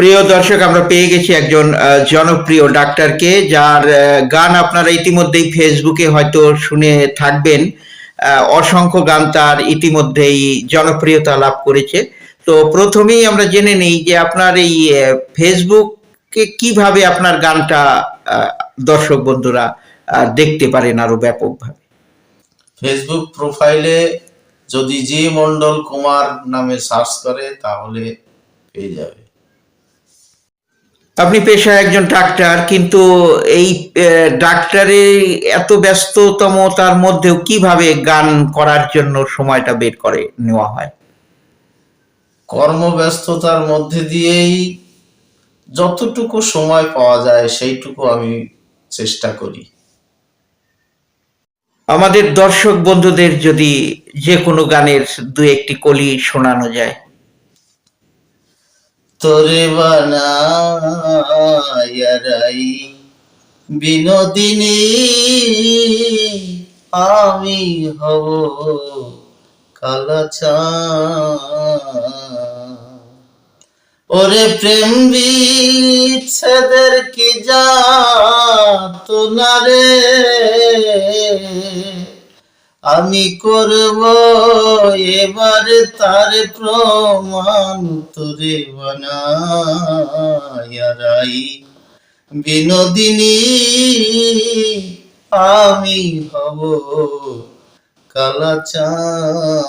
প্রিয় দর্শক, আমরা পেয়ে গেছি একজন জনপ্রিয় ডাক্তারকে, যার গান আপনারা ইতিমধ্যেই ফেসবুকে হয়তো শুনে থাকবেন। অসংখ্য গান তার ইতিমধ্যেই জনপ্রিয়তা লাভ করেছে। তো প্রথমেই আমরা জেনে নিই যে আপনার এই ফেসবুকে কিভাবে আপনার গানটা আহ, দর্শক বন্ধুরা দেখতে পারেন আরো ব্যাপকভাবে। ফেসবুক প্রোফাইলে যদি জি মন্ডল কুমার নামে সার্চ করে তাহলে পেয়ে যাবে। আপনি পেশায় একজন ডাক্তার, কিন্তু এই ডাক্তারের এত ব্যস্ততমতার মধ্যেও কিভাবে গান করার জন্য সময়টা বের করে নেওয়া হয়? কর্মব্যস্ততার মধ্যে দিয়েই যতটুকু সময় পাওয়া যায় সেইটুকু আমি চেষ্টা করি। আমাদের দর্শক বন্ধুদের যদি যে কোনো গানের দু একটি কলি শোনানো যায়। তোরে বানাই বিনোদিনী আমি হব কালাচাঁদ। ওরে প্রেম বিচ্ছেদের কি যাতনা রে, আমি করব এবারে তার প্রমাণ। তোরে বানাই বিনোদিনী আমি হব কালাচাঁদ।